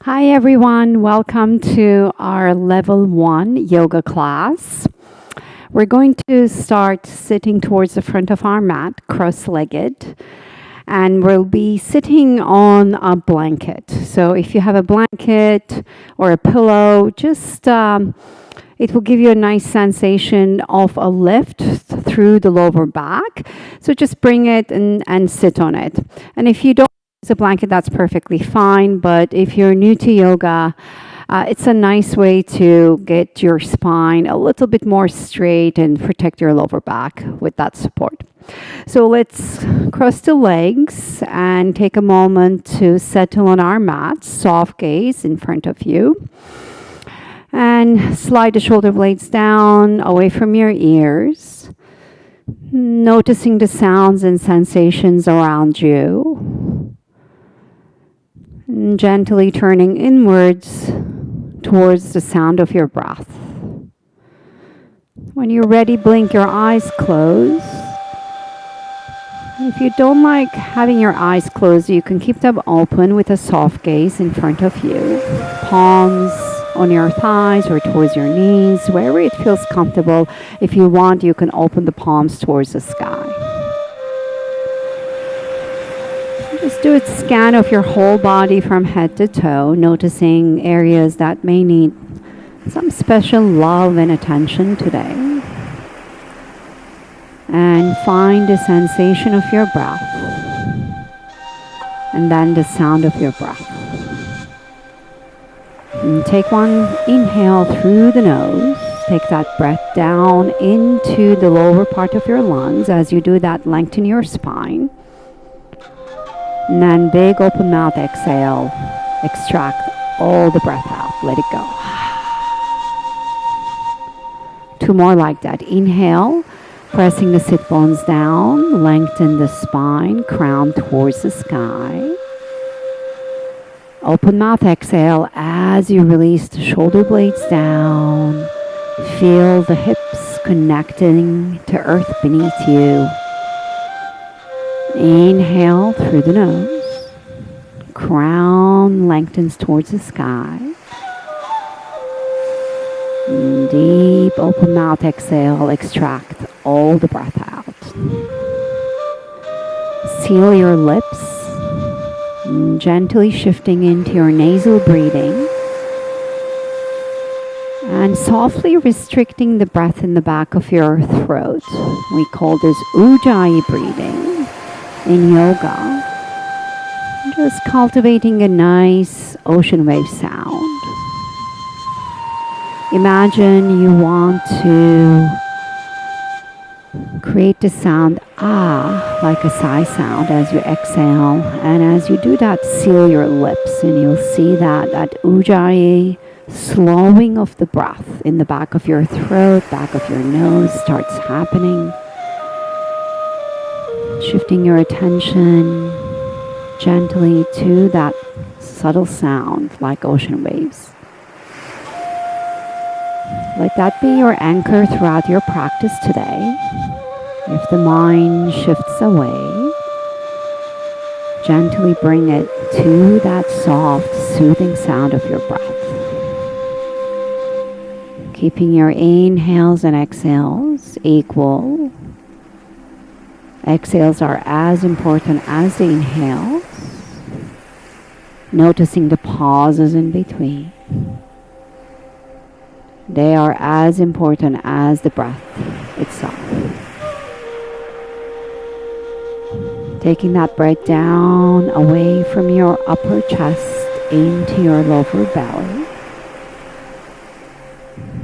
Hi everyone, welcome to our level 1 yoga class. We're going to start sitting towards the front of our mat, cross-legged, and we'll be sitting on a blanket. So if you have a blanket or a pillow, just it will give you a nice sensation of a lift through the lower back. So just bring it and sit on it. And if you don't use a blanket, that's perfectly fine. But if you're new to yoga, it's a nice way to get your spine a little bit more straight and protect your lower back with that support. So let's cross the legs and take a moment to settle on our mat, soft gaze in front of you. And slide the shoulder blades down away from your ears, noticing the sounds and sensations around you. And gently turning inwards towards the sound of your breath. When you're ready, blink your eyes closed. If you don't like having your eyes closed, you can keep them open with a soft gaze in front of you. Palms on your thighs or towards your knees, wherever it feels comfortable. If you want, you can open the palms towards the sky. Just do a scan of your whole body from head to toe, noticing areas that may need some special love and attention today. And find the sensation of your breath, and then the sound of your breath. And take one inhale through the nose. Take that breath down into the lower part of your lungs. As you do that, lengthen your spine. And then big open mouth exhale. Extract all the breath out. Let it go. 2 more like that. Inhale, pressing the sit bones down. Lengthen the spine, crown towards the sky. Open mouth exhale as you release the shoulder blades down. Feel the hips connecting to earth beneath you. Inhale through the nose. Crown lengthens towards the sky. Deep open mouth exhale. Extract all the breath out. Seal your lips. Gently shifting into your nasal breathing and softly restricting the breath in the back of your throat. We call this ujjayi breathing in yoga. Just cultivating a nice ocean wave sound. Imagine you want to create the sound ah, like a sigh sound as you exhale. And as you do that, seal your lips and you'll see that ujjayi slowing of the breath in the back of your throat, back of your nose starts happening. Shifting your attention gently to that subtle sound like ocean waves. Let that be your anchor throughout your practice today. If the mind shifts away, gently bring it to that soft, soothing sound of your breath. Keeping your inhales and exhales equal. Exhales are as important as the inhales. Noticing the pauses in between. They are as important as the breath itself. Taking that breath down away from your upper chest into your lower belly.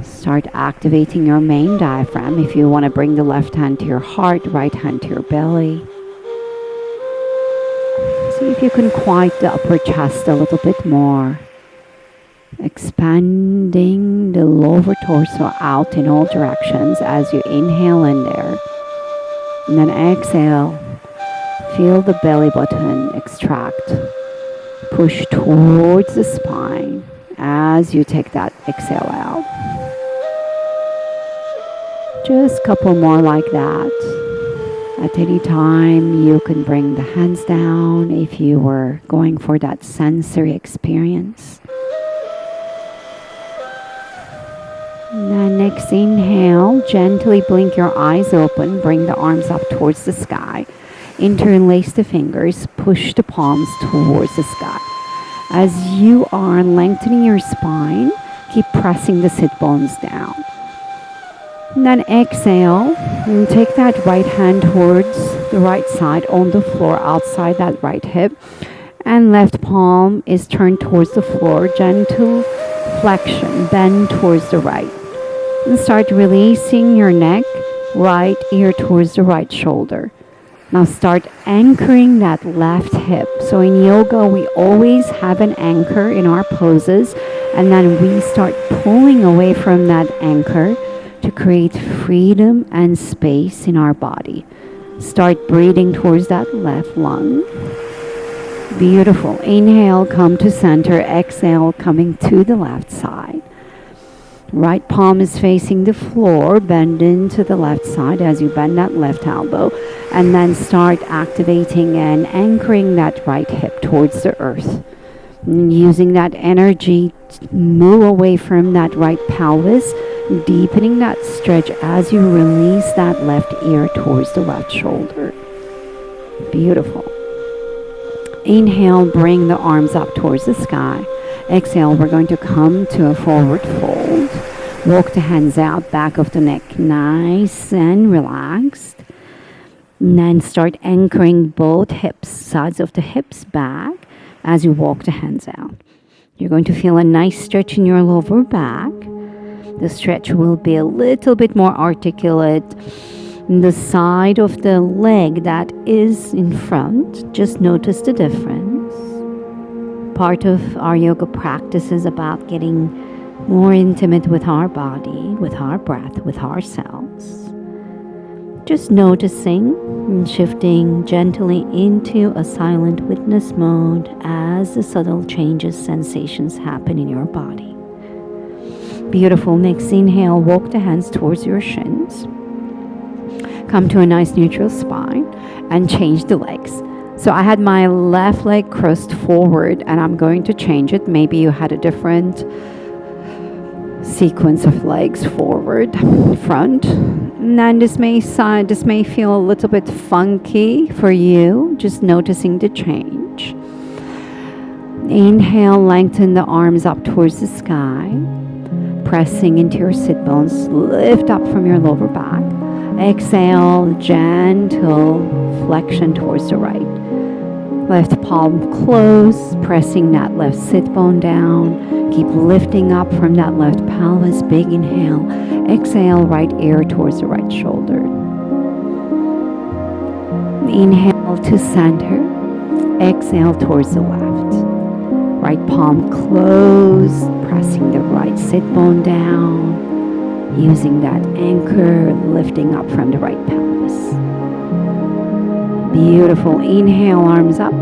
Start activating your main diaphragm. If you want to bring the left hand to your heart, right hand to your belly. See if you can quiet the upper chest a little bit more. Expanding the lower torso out in all directions as you inhale in there. And then exhale. Feel the belly button extract. Push towards the spine as you take that exhale out. Just a couple more like that. At any time, you can bring the hands down if you were going for that sensory experience. Then next inhale, gently blink your eyes open, bring the arms up towards the sky. Interlace the fingers, push the palms towards the sky. As you are lengthening your spine, keep pressing the sit bones down. And then exhale and take that right hand towards the right side on the floor outside that right hip. And left palm is turned towards the floor, gentle flexion, bend towards the right. And start releasing your neck, right ear towards the right shoulder. Now start anchoring that left hip. So in yoga, we always have an anchor in our poses, and then we start pulling away from that anchor to create freedom and space in our body. Start breathing towards that left lung. Beautiful. Inhale, come to center. Exhale, coming to the left side. Right palm is facing the floor. Bend into the left side as you bend that left elbow. And then start activating and anchoring that right hip towards the earth. And using that energy to move away from that right pelvis, deepening that stretch as you release that left ear towards the left shoulder. Beautiful. Inhale, bring the arms up towards the sky. Exhale, we're going to come to a forward fold. Walk the hands out, back of the neck, nice and relaxed. And then start anchoring both hips, sides of the hips back as you walk the hands out. You're going to feel a nice stretch in your lower back. The stretch will be a little bit more articulate. The side of the leg that is in front, just notice the difference. Part of our yoga practice is about getting more intimate with our body, with our breath, with ourselves. Just noticing and shifting gently into a silent witness mode as the subtle changes, sensations happen in your body. Beautiful. Next inhale, walk the hands towards your shins. Come to a nice neutral spine and change the legs. So I had my left leg crossed forward and I'm going to change it. Maybe you had a different sequence of legs forward, front. And then this may feel a little bit funky for you, just noticing the change. Inhale, lengthen the arms up towards the sky. Pressing into your sit bones, lift up from your lower back. Exhale, gentle flexion towards the right. Left palm close, pressing that left sit bone down. Keep lifting up from that left pelvis, big inhale. Exhale, right ear towards the right shoulder. Inhale to center. Exhale towards the left. Right palm closed, pressing the right sit bone down, using that anchor, lifting up from the right pelvis. Beautiful. Inhale, arms up.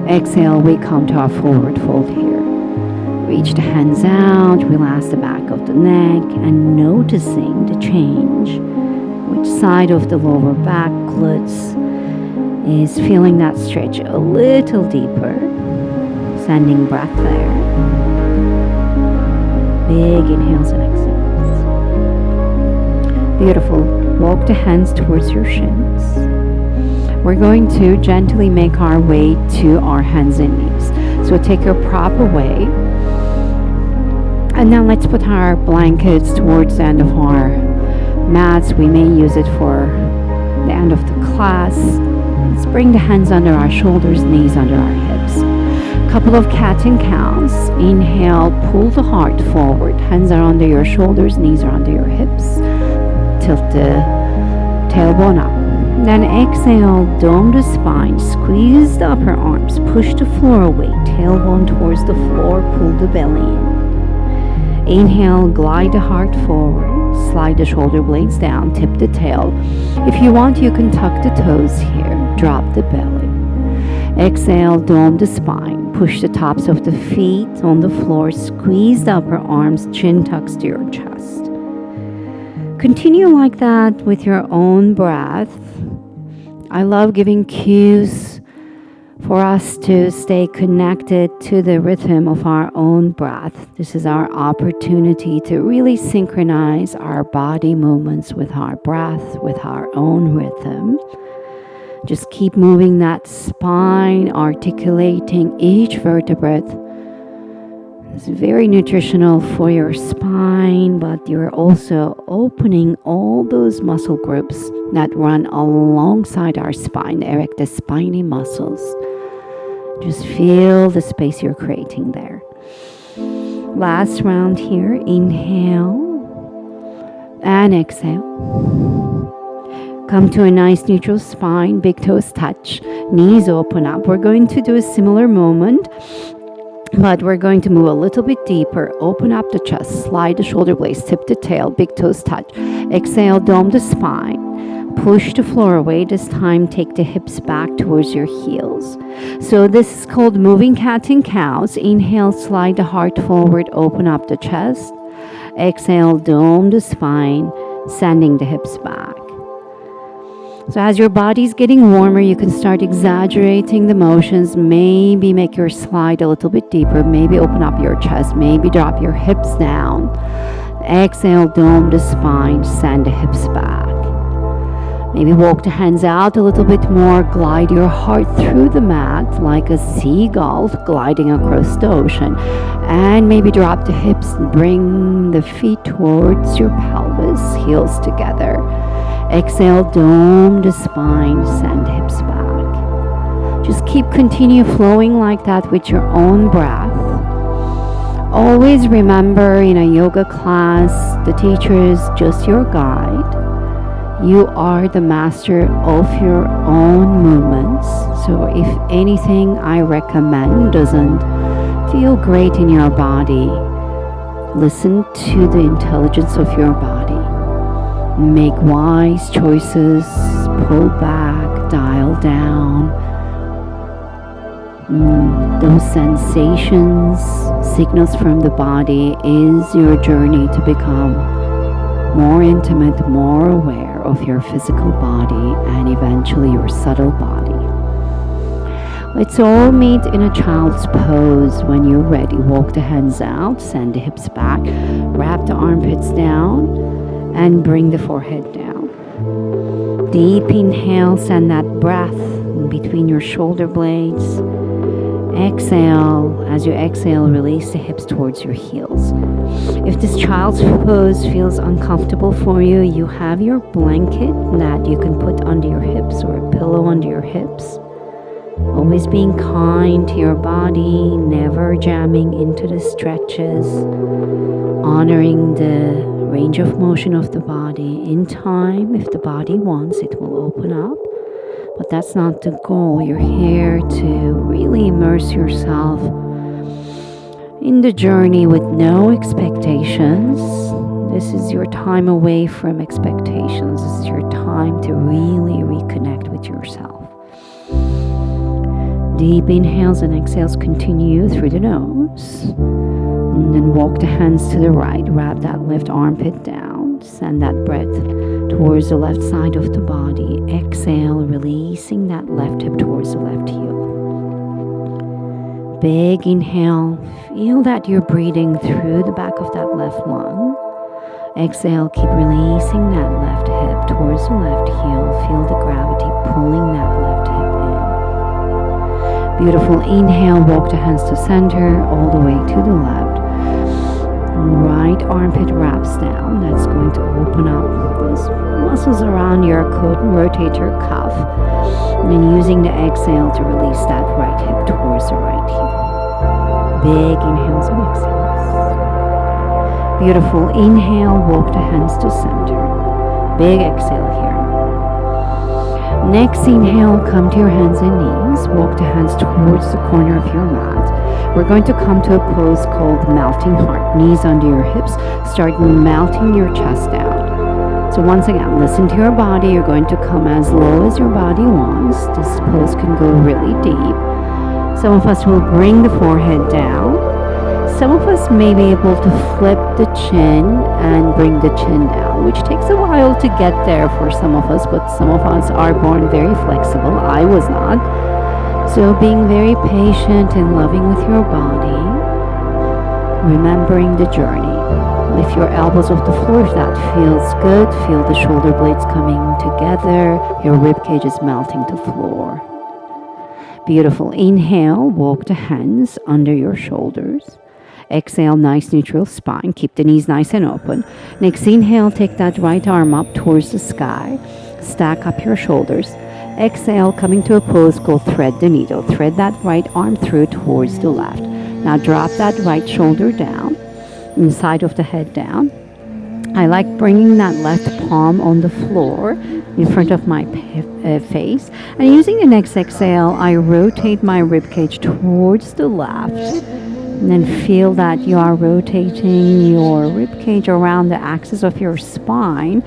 Exhale, we come to our forward fold here. Reach the hands out, relax the back of the neck, and noticing the change. Which side of the lower back glutes is feeling that stretch a little deeper. Sending breath there. Big inhales and exhales. Beautiful. Walk the hands towards your shins. We're going to gently make our way to our hands and knees. So take your prop away. And now let's put our blankets towards the end of our mats. We may use it for the end of the class. Let's bring the hands under our shoulders, knees under our hips. Couple of cat and cows. Inhale, pull the heart forward. Hands are under your shoulders, knees are under your hips. Tilt the tailbone up. Then exhale, dome the spine, squeeze the upper arms, push the floor away, tailbone towards the floor, pull the belly in. Inhale, glide the heart forward, slide the shoulder blades down, tip the tail. If you want, you can tuck the toes here, drop the belly. Exhale, dome the spine. Push the tops of the feet on the floor. Squeeze the upper arms. Chin tucks to your chest. Continue like that with your own breath. I love giving cues for us to stay connected to the rhythm of our own breath. This is our opportunity to really synchronize our body movements with our breath, with our own rhythm. Just keep moving that spine, articulating each vertebrae. It's very nutritional for your spine, but you're also opening all those muscle groups that run alongside our spine, erectus spinae muscles. Just feel the space you're creating there. Last round here. Inhale and exhale. Come to a nice neutral spine, big toes touch, knees open up. We're going to do a similar movement, but we're going to move a little bit deeper. Open up the chest, slide the shoulder blades, tip the tail, big toes touch. Exhale, dome the spine. Push the floor away. This time, take the hips back towards your heels. So this is called moving cat and cows. Inhale, slide the heart forward, open up the chest. Exhale, dome the spine, sending the hips back. So as your body's getting warmer, you can start exaggerating the motions. Maybe make your slide a little bit deeper. Maybe open up your chest. Maybe drop your hips down. Exhale, dome the spine, send the hips back. Maybe walk the hands out a little bit more. Glide your heart through the mat like a seagull gliding across the ocean. And maybe drop the hips and bring the feet towards your pelvis, heels together. Exhale, dome the spine, send hips back. Just continue flowing like that with your own breath. Always remember, in a yoga class, the teacher is just your guide. You are the master of your own movements. So if anything I recommend doesn't feel great in your body, listen to the intelligence of your body. Make wise choices, pull back, dial down. Those sensations, signals from the body is your journey to become more intimate, more aware of your physical body and eventually your subtle body. Let's all meet in a child's pose. When you're ready, walk the hands out, send the hips back, wrap the armpits down, and bring the forehead down. Deep inhale, send that breath in between your shoulder blades. Exhale. As you exhale, release the hips towards your heels. If this child's pose feels uncomfortable for you, you have your blanket that you can put under your hips or a pillow under your hips. Always being kind to your body, never jamming into the stretches, honoring the range of motion of the body. In time, if the body wants, it will open up. But that's not the goal. You're here to really immerse yourself in the journey with no expectations. This is your time away from expectations. This is your time to really reconnect with yourself. Deep inhales and exhales continue through the nose. And then walk the hands to the right. Wrap that left armpit down. Send that breath towards the left side of the body. Exhale, releasing that left hip towards the left heel. Big inhale. Feel that you're breathing through the back of that left lung. Exhale, keep releasing that left hip towards the left heel. Feel the gravity pulling that left hip in. Beautiful inhale. Walk the hands to center, all the way to the left. Right armpit wraps down. That's going to open up those muscles around your coat and rotate your cuff. And then using the exhale to release that right hip towards the right heel. Big inhales and exhales. Beautiful inhale. Walk the hands to center. Big exhale here. Next inhale, come to your hands and knees. Walk the hands towards the corner of your mat. We're going to come to a pose called melting heart. Knees under your hips. Start melting your chest out. So once again, listen to your body. You're going to come as low as your body wants. This pose can go really deep. Some of us will bring the forehead down. Some of us may be able to flip the chin and bring the chin down, which takes a while to get there for some of us, but some of us are born very flexible. I was not. So being very patient and loving with your body, remembering the journey. Lift your elbows off the floor if that feels good. Feel the shoulder blades coming together. Your rib cage is melting to floor. Beautiful. Inhale, walk the hands under your shoulders. Exhale, nice neutral spine. Keep the knees nice and open. Next inhale, take that right arm up towards the sky. Stack up your shoulders. Exhale, coming to a pose, go thread the needle. Thread that right arm through towards the left. Now drop that right shoulder down, inside of the head down. I like bringing that left palm on the floor in front of my face. And using the next exhale, I rotate my rib cage towards the left. And then feel that you are rotating your rib cage around the axis of your spine,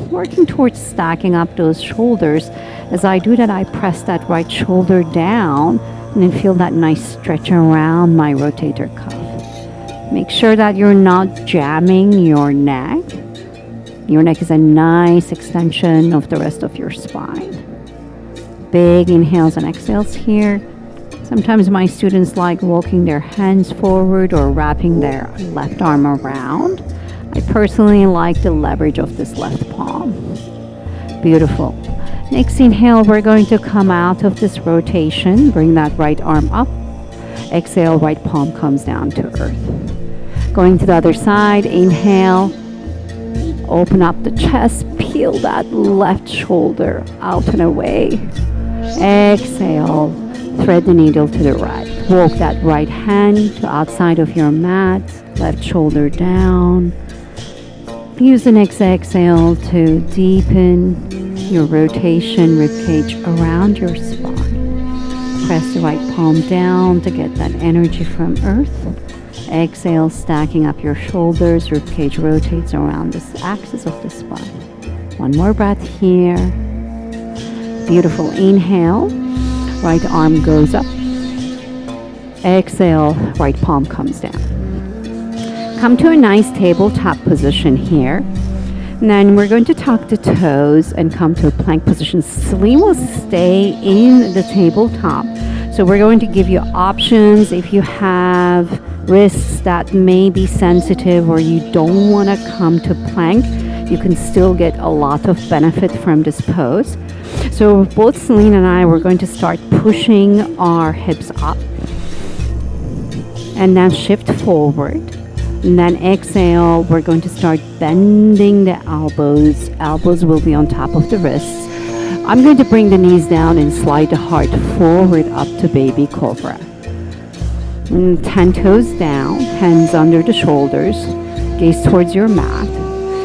working towards stacking up those shoulders. As I do that, I press that right shoulder down and then feel that nice stretch around my rotator cuff. Make sure that you're not jamming your neck. Your neck is a nice extension of the rest of your spine. Big inhales and exhales here. Sometimes my students like walking their hands forward or wrapping their left arm around. I personally like the leverage of this left palm. Beautiful. Next inhale, we're going to come out of this rotation. Bring that right arm up. Exhale, right palm comes down to earth. Going to the other side, inhale. Open up the chest. Peel that left shoulder out and away. Exhale. Thread the needle to the right. Walk that right hand to outside of your mat. Left shoulder down. Use the next exhale to deepen your rotation ribcage around your spine. Press the right palm down to get that energy from earth. Exhale, stacking up your shoulders. Ribcage rotates around this axis of the spine. One more breath here. Beautiful. Inhale. Right arm goes up. Exhale, right palm comes down. Come to a nice tabletop position here. And then we're going to tuck the toes and come to a plank position. Celine will stay in the tabletop. So we're going to give you options if you have wrists that may be sensitive or you don't want to come to plank. You can still get a lot of benefit from this pose. So both Celine and I, we're going to start pushing our hips up and then shift forward. And then exhale, we're going to start bending the elbows. Elbows will be on top of the wrists. I'm going to bring the knees down and slide the heart forward up to baby cobra. And 10 toes down, hands under the shoulders, gaze towards your mat.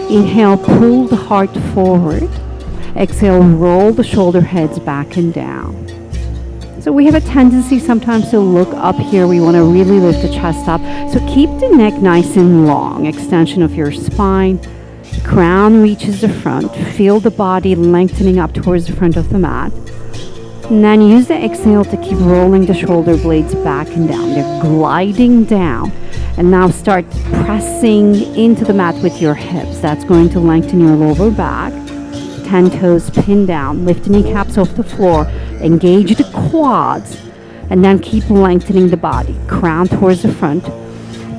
Inhale, pull the heart forward. Exhale, roll the shoulder heads back and down. So we have a tendency sometimes to look up here. We want to really lift the chest up. So keep the neck nice and long. Extension of your spine. Crown reaches the front. Feel the body lengthening up towards the front of the mat. And then use the exhale to keep rolling the shoulder blades back and down. They're gliding down. And now start pressing into the mat with your hips. That's going to lengthen your lower back. 10 toes pinned down. Lift the kneecaps off the floor. Engage the quads. And then keep lengthening the body. Crown towards the front.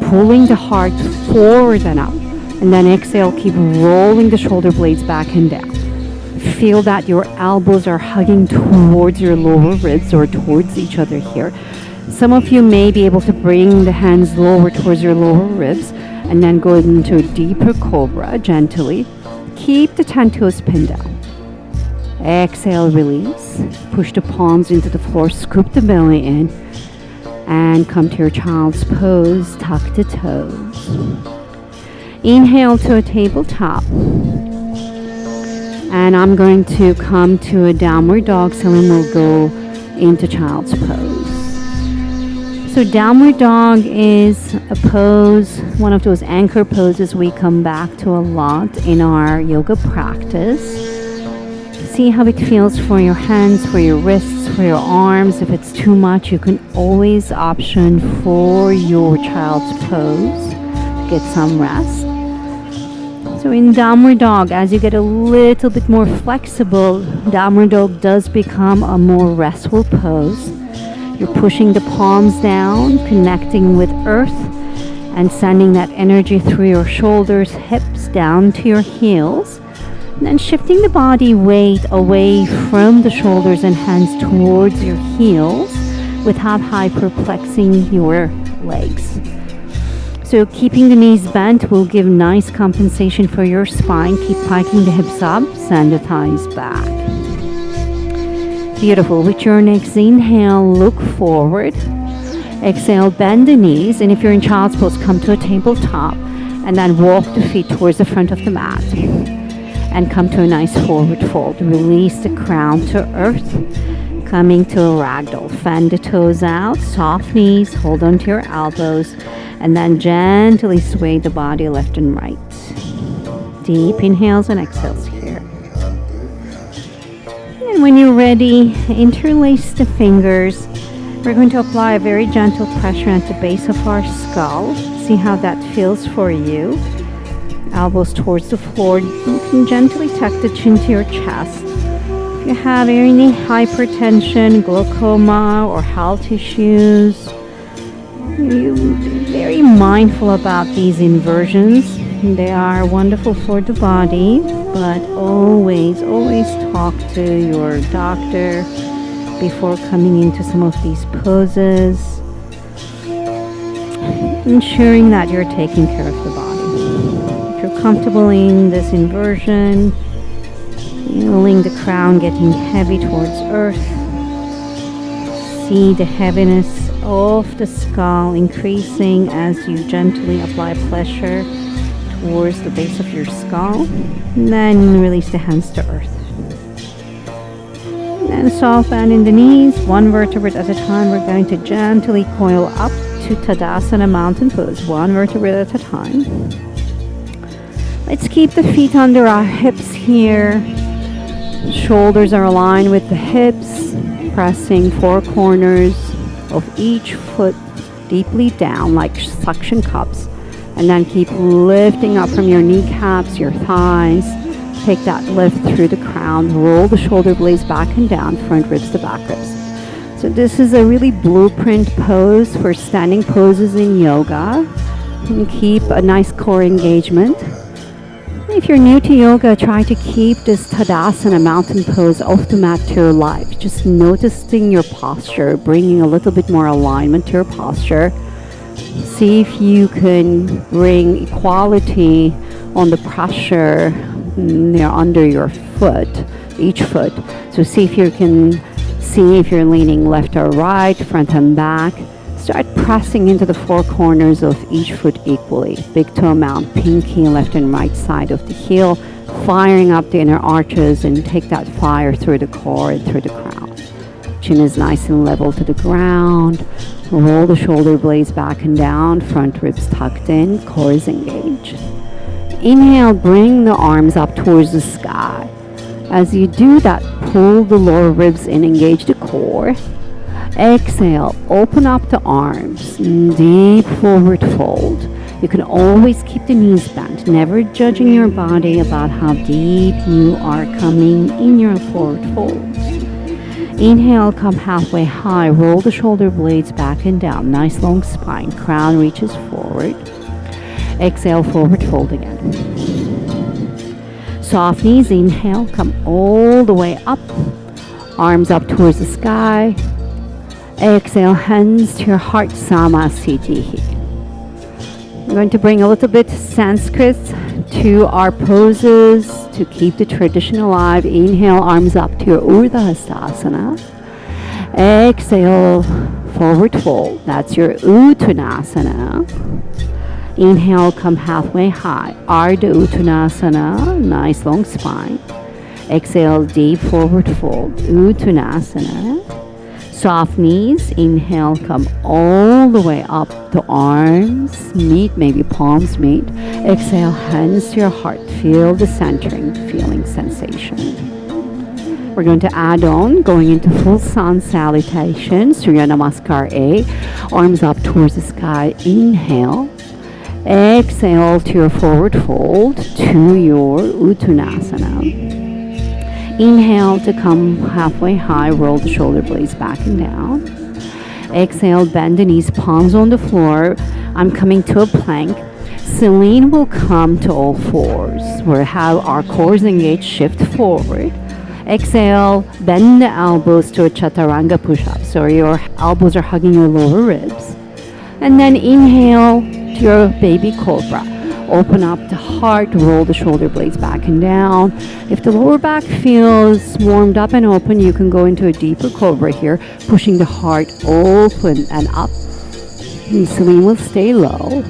Pulling the heart forward and up. And then exhale, keep rolling the shoulder blades back and down. Feel that your elbows are hugging towards your lower ribs or towards each other here. Some of you may be able to bring the hands lower towards your lower ribs and then go into a deeper cobra gently. Keep the 10 toes pinned down. Exhale, release. Push the palms into the floor, scoop the belly in, and come to your child's pose. Tuck the toes. Inhale to a tabletop. And I'm going to come to a downward dog. Celine will go into child's pose. So downward dog is a pose, one of those anchor poses we come back to a lot in our yoga practice. See how it feels for your hands, for your wrists, for your arms. If it's too much, you can always option for your child's pose to get some rest. So in downward dog, as you get a little bit more flexible, downward dog does become a more restful pose. You're pushing the palms down, connecting with earth, and sending that energy through your shoulders, hips, down to your heels. And then shifting the body weight away from the shoulders and hands towards your heels without hyperplexing your legs. So keeping the knees bent will give nice compensation for your spine. Keep piking the hips up, send the thighs back. Beautiful. With your next inhale, look forward. Exhale, bend the knees. And if you're in child's pose, come to a tabletop. And then walk the feet towards the front of the mat. And come to a nice forward fold. Release the crown to earth. Coming to a ragdoll. Fan the toes out. Soft knees. Hold on to your elbows. And then gently sway the body left and right. Deep inhales and exhales here. And when you're ready, interlace the fingers. We're going to apply a very gentle pressure at the base of our skull. See how that feels for you. Elbows towards the floor. You can gently tuck the chin to your chest. If you have any hypertension, glaucoma, or health issues, you be very mindful about these inversions. They are wonderful for the body, but always talk to your doctor before coming into some of these poses, ensuring that you're taking care of the body. If you're comfortable in this inversion, feeling the crown getting heavy towards earth, see the heaviness of the skull increasing as you gently apply pressure towards the base of your skull. And then release the hands to earth. And soft bend in the knees, one vertebrae at a time. We're going to gently coil up to Tadasana mountain pose, one vertebrae at a time. Let's keep the feet under our hips here. Shoulders are aligned with the hips, pressing four corners of each foot deeply down like suction cups, and then keep lifting up from your kneecaps, your thighs. Take that lift through the crown, roll the shoulder blades back and down, front ribs to back ribs. So this is a really blueprint pose for standing poses in yoga. And keep a nice core engagement. If you're new to yoga, try to keep this Tadasana mountain pose off the mat to your life. Just noticing your posture, bringing a little bit more alignment to your posture. See if you can bring equality on the pressure under your foot, each foot. So see if you can see if you're leaning left or right, front and back. Start pressing into the four corners of each foot equally. Big toe mount, pinky, left and right side of the heel, firing up the inner arches, and take that fire through the core and through the crown. Chin is nice and level to the ground. Roll the shoulder blades back and down, front ribs tucked in, core is engaged. Inhale, bring the arms up towards the sky. As you do that, pull the lower ribs in, engage the core. Exhale, open up the arms, deep forward fold. You can always keep the knees bent, never judging your body about how deep you are coming in your forward fold. Inhale, come halfway high, roll the shoulder blades back and down, nice long spine, crown reaches forward. Exhale, forward fold again. Soft knees, inhale, come all the way up, arms up towards the sky. Exhale, hands to your heart, Samasthiti. We're going to bring a little bit Sanskrit to our poses to keep the tradition alive. Inhale, arms up to your Urdhva Hastasana. Exhale, forward fold. That's your Uttanasana. Inhale, come halfway high. Ardha Uttanasana, nice long spine. Exhale, deep forward fold. Uttanasana. Soft knees, inhale, come all the way up, the arms meet, maybe palms meet. Exhale, hands to your heart, feel the centering, feeling sensation. We're going to add on, going into full sun salutations, Surya Namaskar A. Arms up towards the sky. Inhale. Exhale to your forward fold, to your Uttanasana. Inhale to come halfway high, roll the shoulder blades back and down. Exhale, bend the knees, palms on the floor. I'm coming to a plank. Celine will come to all fours. We'll have our cores engaged, shift forward. Exhale, bend the elbows to a chaturanga push-up. So your elbows are hugging your lower ribs. And then inhale to your baby cobra. Open up the heart, roll the shoulder blades back and down. If the lower back feels warmed up and open, you can go into a deeper cobra here, pushing the heart open and up. And Celine will stay low.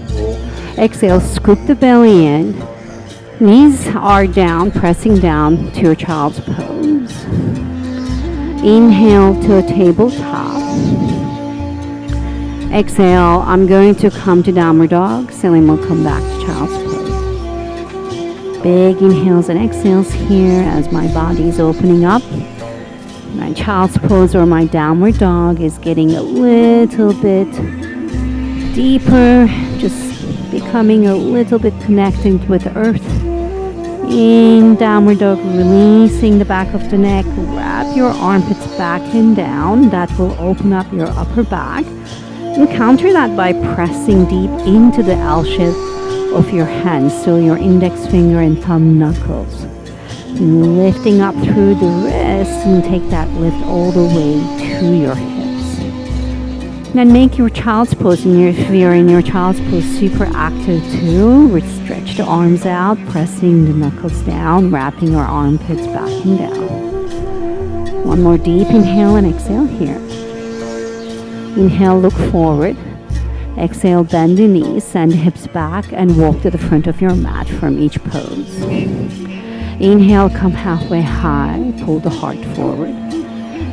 Exhale, scoop the belly in. Knees are down, pressing down to your child's pose. Inhale to a tabletop. Exhale, I'm going to come to downward dog. Celine will come back to child's pose. Big inhales and exhales here as my body is opening up. My child's pose or my downward dog is getting a little bit deeper, just becoming a little bit connected with the earth. In downward dog, releasing the back of the neck, wrap your armpits back and down. That will open up your upper back. And counter that by pressing deep into the L shape of your hands, so your index finger and thumb knuckles. And lifting up through the wrists and take that lift all the way to your hips. Then make your child's pose, and if you're in your child's pose, super active too. Stretch the arms out, pressing the knuckles down, wrapping your armpits back and down. One more deep inhale and exhale here. Inhale, look forward. Exhale, bend the knees, send the hips back and walk to the front of your mat from each pose. Inhale, come halfway high, pull the heart forward.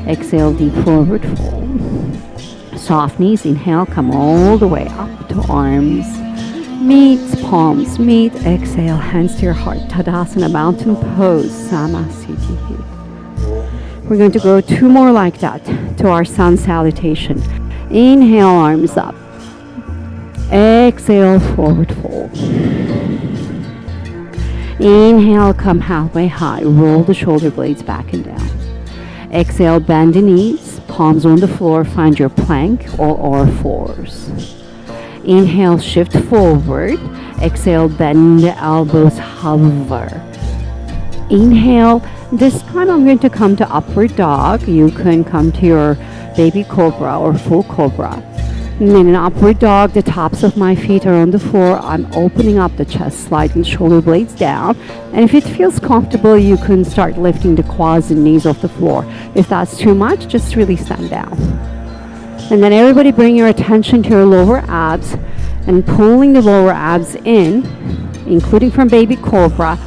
Exhale, deep forward fold. Soft knees, inhale, come all the way up to arms. Meet, palms meet, exhale, hands to your heart. Tadasana, mountain pose, Samasthiti. We're going to go two more like that to our sun salutation. Inhale, arms up. Exhale, forward fold. Inhale, come halfway high. Roll the shoulder blades back and down. Exhale, bend the knees. Palms on the floor. Find your plank or fours. Inhale, shift forward. Exhale, bend the elbows, hover. Inhale. This time I'm going to come to upward dog. You can come to your baby cobra or full cobra. And in an upward dog, the tops of my feet are on the floor. I'm opening up the chest, sliding shoulder blades down. And if it feels comfortable, you can start lifting the quads and knees off the floor. If that's too much, just release them down. And then everybody bring your attention to your lower abs and pulling the lower abs in, including from baby cobra,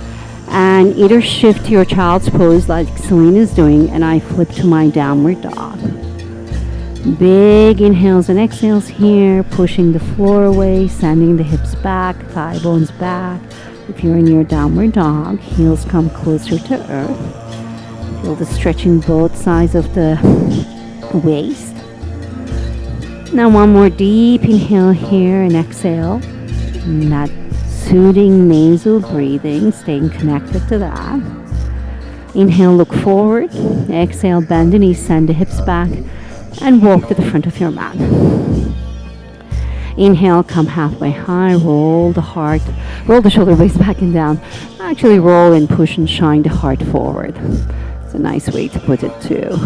and either shift to your child's pose like Celine is doing, and I flip to my downward dog. Big inhales and exhales here, pushing the floor away, sending the hips back, thigh bones back. If you're in your downward dog, heels come closer to earth. Feel the stretching both sides of the waist. Now one more deep inhale here and exhale. And that soothing nasal breathing, staying connected to that. Inhale, look forward. Exhale, bend the knees, send the hips back, and walk to the front of your mat. Inhale, come halfway high, roll the heart, roll the shoulder blades back and down. Actually roll and push and shine the heart forward. It's a nice way to put it too.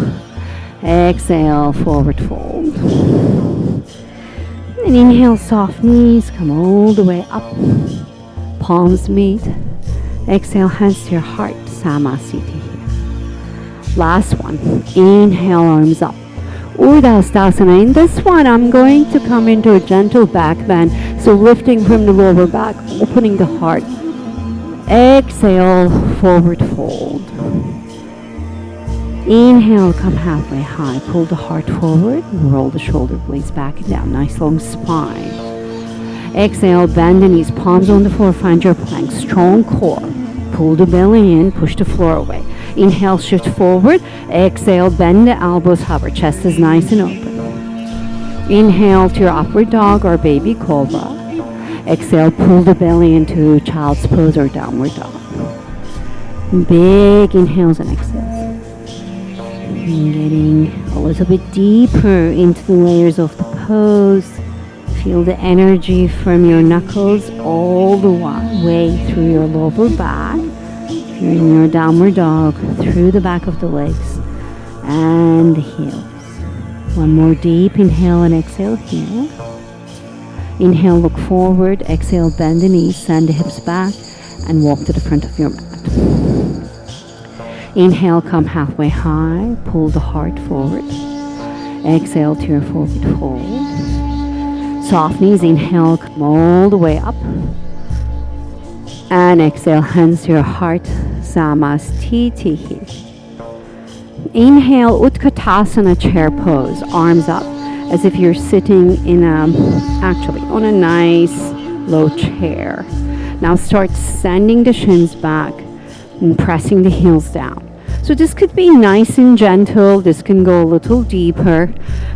Exhale, forward fold. And inhale, soft knees, come all the way up. Palms meet. Exhale, hands to your heart, Samasthiti. Last one. Inhale, arms up. Urdhva Hastasana. In this one, I'm going to come into a gentle back bend. So lifting from the lower back, opening the heart. Exhale, forward fold. Inhale, come halfway high. Pull the heart forward. Roll the shoulder blades back and down. Nice long spine. Exhale, bend the knees. Palms on the floor. Find your plank. Strong core. Pull the belly in. Push the floor away. Inhale, shift forward. Exhale, bend the elbows, hover, chest is nice and open. Inhale to your upward dog or baby cobra. Exhale, pull the belly into child's pose or downward dog. Big inhales and exhales. And getting a little bit deeper into the layers of the pose. Feel the energy from your knuckles all the way through your lower back. If you're in your downward dog, through the back of the legs and the heels. One more deep inhale and exhale here. Inhale, look forward. Exhale, bend the knees, send the hips back, and walk to the front of your mat. Inhale, come halfway high. Pull the heart forward. Exhale to your forward fold. Soft knees. Inhale, come all the way up. And exhale, hands to your heart. Samastitihi. Inhale, Utkatasana chair pose. Arms up as if you're sitting in actually on a nice low chair. Now start sending the shins back and pressing the heels down. So this could be nice and gentle. This can go a little deeper.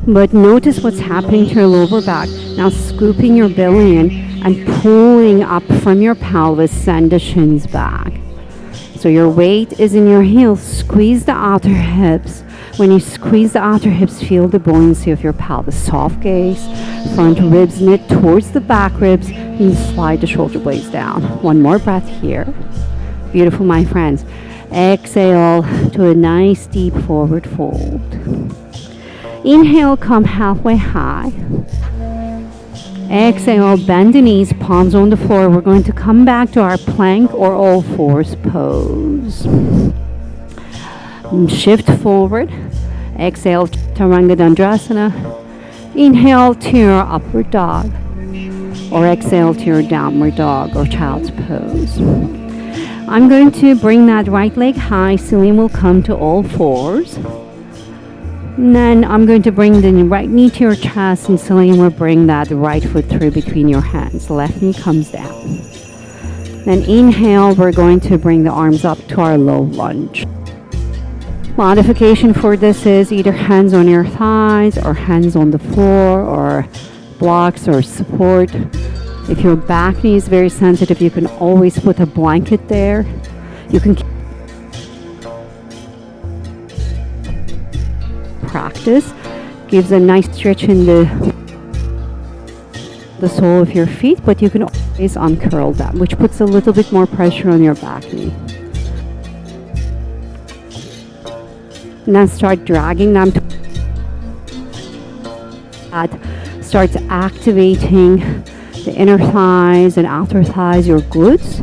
But notice what's happening to your lower back. Now scooping your belly in and pulling up from your pelvis, send the shins back. So your weight is in your heels. Squeeze the outer hips. When you squeeze the outer hips, feel the buoyancy of your pelvis. Soft gaze, front ribs knit towards the back ribs, and slide the shoulder blades down. One more breath here. Beautiful, my friends. Exhale to a nice deep forward fold. Inhale, come halfway high. Exhale, bend the knees, palms on the floor. We're going to come back to our plank or all fours pose. Shift forward. Exhale, Chaturanga Dandrasana. Inhale to your upward dog. Or exhale to your downward dog or child's pose. I'm going to bring that right leg high. Celine will come to all fours. And then I'm going to bring the right knee to your chest, and Celine will bring that right foot through between your hands. Left knee comes down. Then inhale, we're going to bring the arms up to our low lunge. Modification for this is either hands on your thighs or hands on the floor or blocks or support. If your back knee is very sensitive, you can always put a blanket there. You can practice. Gives a nice stretch in the sole of your feet, but you can always uncurl them, which puts a little bit more pressure on your back knee. And then start dragging them to that. Starts activating the inner thighs and outer thighs, your glutes.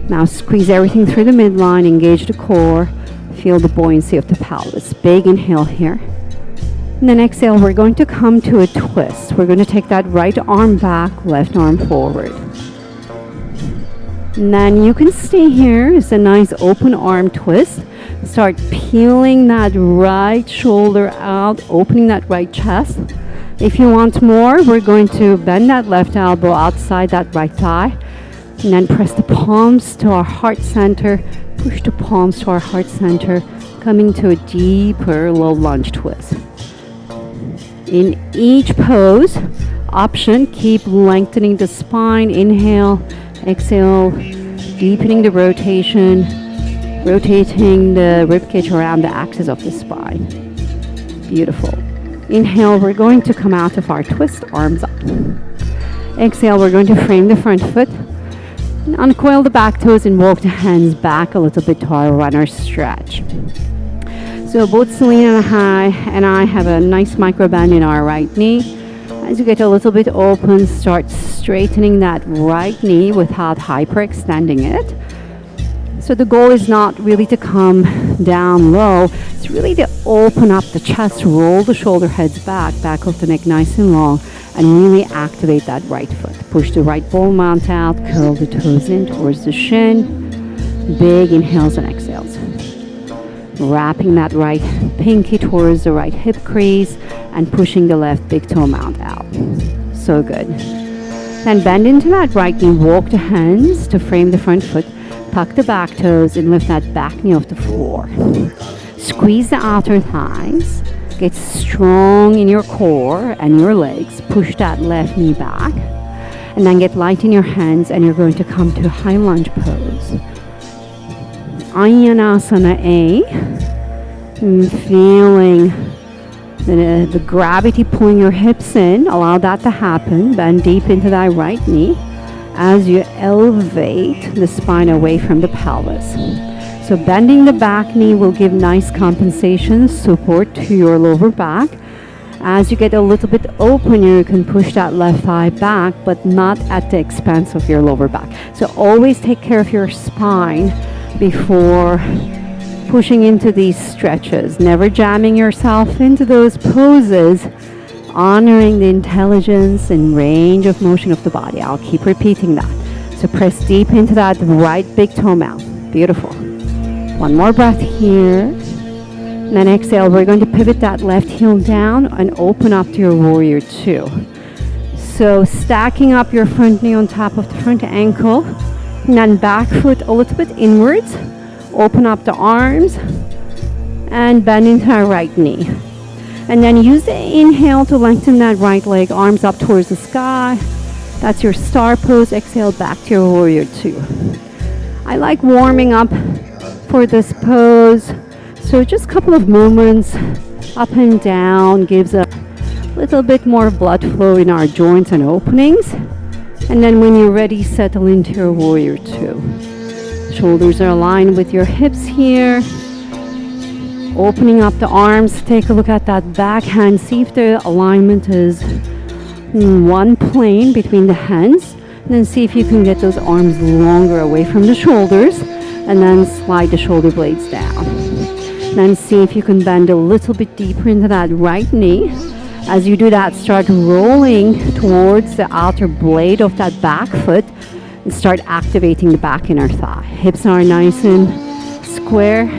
Now squeeze everything through the midline, engage the core, feel the buoyancy of the pelvis. Big inhale here. And then exhale, we're going to come to a twist. We're going to take that right arm back, left arm forward. And then you can stay here. It's a nice open arm twist. Start peeling that right shoulder out, opening that right chest. If you want more, we're going to bend that left elbow outside that right thigh. And then press the palms to our heart center. Push the palms to our heart center, coming to a deeper low lunge twist. In each pose, option, keep lengthening the spine. Inhale, exhale, deepening the rotation, rotating the ribcage around the axis of the spine. Beautiful. Inhale, we're going to come out of our twist, arms up. Exhale, we're going to frame the front foot. Uncoil the back toes and walk the hands back a little bit to our runner stretch. So both Celine and I have a nice micro bend in our right knee. As you get a little bit open, start straightening that right knee without hyperextending it. So the goal is not really to come down low. It's really to open up the chest, roll the shoulder heads back of the neck nice and long, and really activate that right foot. Push the right ball mount out, curl the toes in towards the shin. Big inhales and exhales. Wrapping that right pinky towards the right hip crease and pushing the left big toe mount out. So good. Then bend into that right knee, walk the hands to frame the front foot. Tuck the back toes and lift that back knee off the floor. Squeeze the outer thighs. Get strong in your core and your legs. Push that left knee back. And then get light in your hands and you're going to come to high lunge pose. Vinyasa A. Feeling the gravity pulling your hips in. Allow that to happen. Bend deep into that right knee as you elevate the spine away from the pelvis. So bending the back knee will give nice compensation, support to your lower back. As you get a little bit open, you can push that left thigh back, but not at the expense of your lower back. So always take care of your spine before pushing into these stretches. Never jamming yourself into those poses, honoring the intelligence and range of motion of the body. I'll keep repeating that. So press deep into that right big toe mount. Beautiful. One more breath here. And then exhale, we're going to pivot that left heel down and open up to your warrior two. So stacking up your front knee on top of the front ankle. And then back foot a little bit inwards. Open up the arms. And bend into our right knee. And then use the inhale to lengthen that right leg, arms up towards the sky. That's your star pose. Exhale back to your warrior two. I like warming up for this pose. So just a couple of movements up and down gives a little bit more blood flow in our joints and openings. And then when you're ready, settle into your warrior two. Shoulders are aligned with your hips here. Opening up the arms, take a look at that back hand, see if the alignment is in one plane between the hands. And then see if you can get those arms longer away from the shoulders. And then slide the shoulder blades down. Then see if you can bend a little bit deeper into that right knee. As you do that, start rolling towards the outer blade of that back foot and start activating the back inner thigh. Hips are nice and square.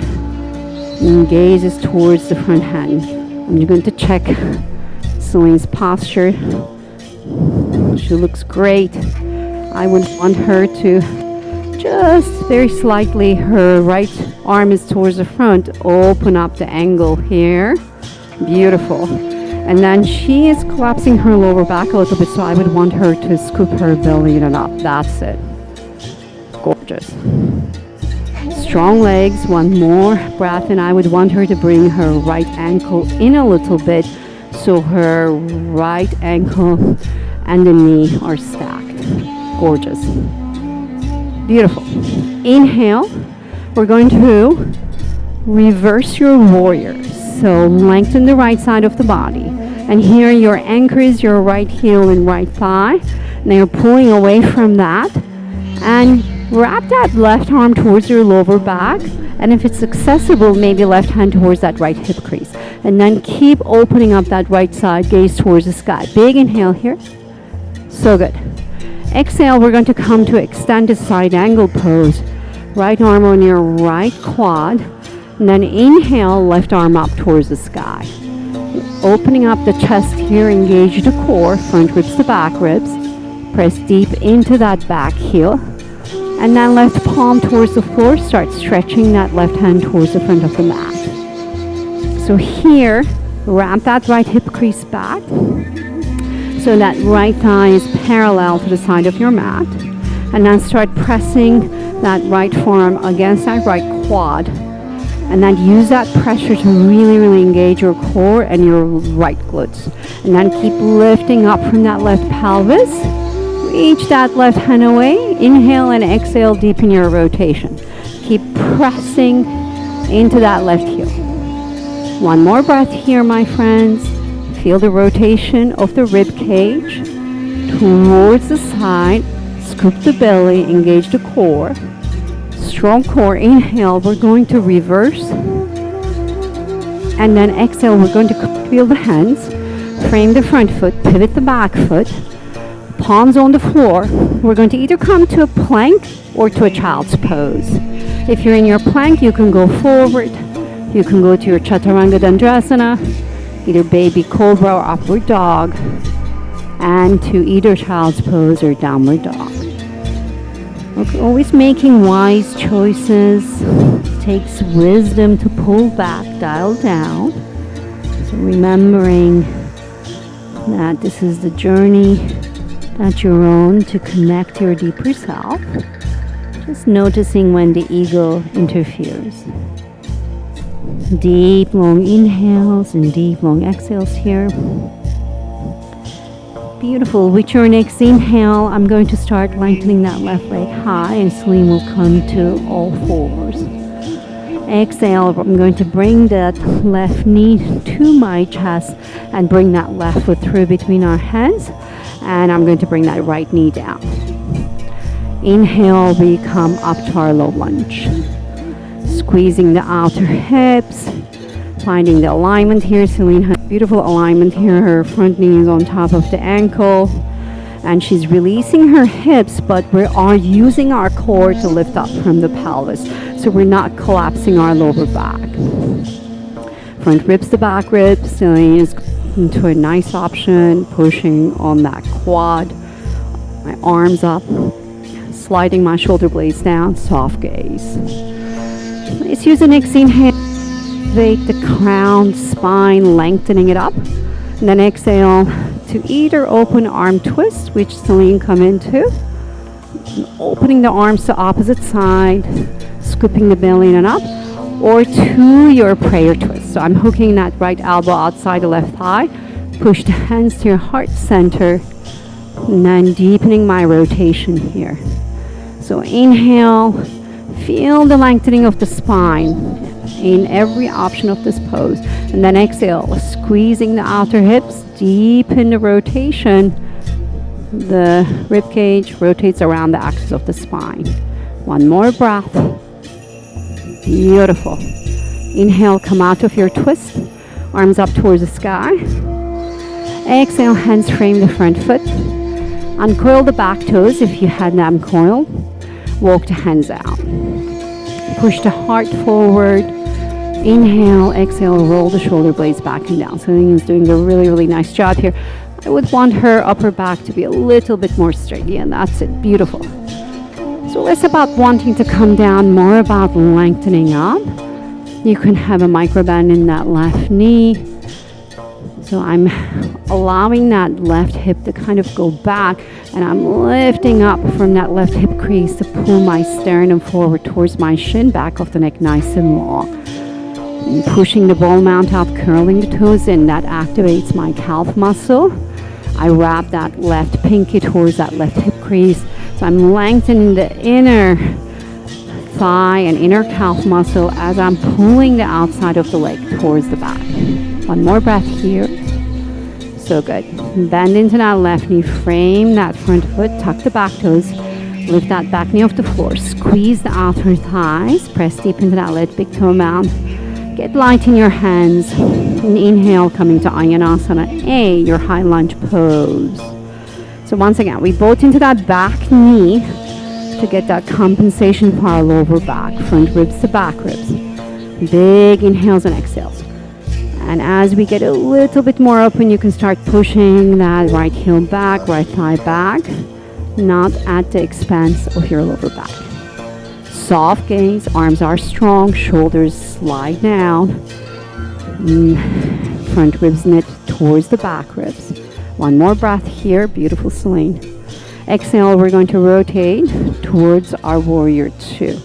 And gaze is towards the front hand. I'm going to check Celine's posture. She looks great. I would want her to just very slightly, her right arm is towards the front. Open up the angle here. Beautiful. And then she is collapsing her lower back a little bit, so I would want her to scoop her belly in and up. That's it. Gorgeous. Strong legs. One more breath, and I would want her to bring her right ankle in a little bit so her right ankle and the knee are stacked. Gorgeous. Beautiful. Inhale. We're going to reverse your warrior. So lengthen the right side of the body. And here your anchor is your right heel and right thigh. Now you're pulling away from that. And wrap that left arm towards your lower back. And if it's accessible, maybe left hand towards that right hip crease. And then keep opening up that right side, gaze towards the sky. Big inhale here. So good. Exhale, we're going to come to extended side angle pose. Right arm on your right quad. And then inhale, left arm up towards the sky. Opening up the chest here, engage the core, front ribs to back ribs. Press deep into that back heel. And then left palm towards the floor. Start stretching that left hand towards the front of the mat. So here, wrap that right hip crease back. So that right thigh is parallel to the side of your mat. And then start pressing that right forearm against that right quad. And then use that pressure to really, really engage your core and your right glutes. And then keep lifting up from that left pelvis. Reach that left hand away. Inhale and exhale, deepen your rotation. Keep pressing into that left heel. One more breath here, my friends. Feel the rotation of the rib cage towards the side. Scoop the belly, engage the core. Strong core. Inhale, we're going to reverse. And then exhale, we're going to feel the hands. Frame the front foot, pivot the back foot. Palms on the floor. We're going to either come to a plank or to a child's pose. If you're in your plank, you can go forward. You can go to your Chaturanga Dandasana. Either baby cobra or upward dog, and to either child's pose or downward dog. Okay, always making wise choices. It takes wisdom to pull back, dial down. So remembering that this is the journey that you're on to connect to your deeper self. Just noticing when the ego interferes. Deep, long inhales and deep, long exhales here. Beautiful. With your next inhale, I'm going to start lengthening that left leg high and Celine will come to all fours. Exhale, I'm going to bring that left knee to my chest and bring that left foot through between our hands. And I'm going to bring that right knee down. Inhale, we come up to our low lunge. Squeezing the outer hips, finding the alignment here. Celine has beautiful alignment here. Her front knee is on top of the ankle. And she's releasing her hips, but we are using our core to lift up from the pelvis. So we're not collapsing our lower back. Front ribs to back ribs. Celine is into a nice option, pushing on that quad. My arms up, sliding my shoulder blades down, soft gaze. Let's use the next inhale. Elevate the crown, spine, lengthening it up. And then exhale to either open arm twist, which Celine come into. Opening the arms to opposite side, scooping the belly in and up. Or to your prayer twist. So I'm hooking that right elbow outside the left thigh. Push the hands to your heart center. And then deepening my rotation here. So inhale, feel the lengthening of the spine in every option of this pose. And then exhale, squeezing the outer hips, deepen the rotation. The rib cage rotates around the axis of the spine. One more breath. Beautiful. Inhale, come out of your twist. Arms up towards the sky. Exhale, hands frame the front foot. Uncoil the back toes if you had them coiled. Walk the hands out. Push the heart forward. Inhale, exhale, roll the shoulder blades back and down. Celine is doing a really, really nice job here. I would want her upper back to be a little bit more straight. Yeah, that's it. Beautiful. So less about wanting to come down, more about lengthening up. You can have a micro bend in that left knee. So I'm allowing that left hip to kind of go back, and I'm lifting up from that left hip crease to pull my sternum forward towards my shin, back of the neck nice and long. And pushing the ball mount out, curling the toes in. That activates my calf muscle. I wrap that left pinky towards that left hip crease. So I'm lengthening the inner thigh and inner calf muscle as I'm pulling the outside of the leg towards the back. One more breath here. So good. Bend into that left knee, frame that front foot, tuck the back toes, lift that back knee off the floor, squeeze the outer thighs, press deep into that left big toe mount. Get light in your hands. And inhale, coming to Vinyasa A, your high lunge pose. So once again, we both into that back knee to get that compensation for our lower back, front ribs to back ribs. Big inhales and exhales. And as we get a little bit more open, you can start pushing that right heel back, right thigh back, not at the expense of your lower back. Soft gaze, arms are strong, shoulders slide down. Front ribs knit towards the back ribs. One more breath here, beautiful Celine. Exhale, we're going to rotate towards our warrior two.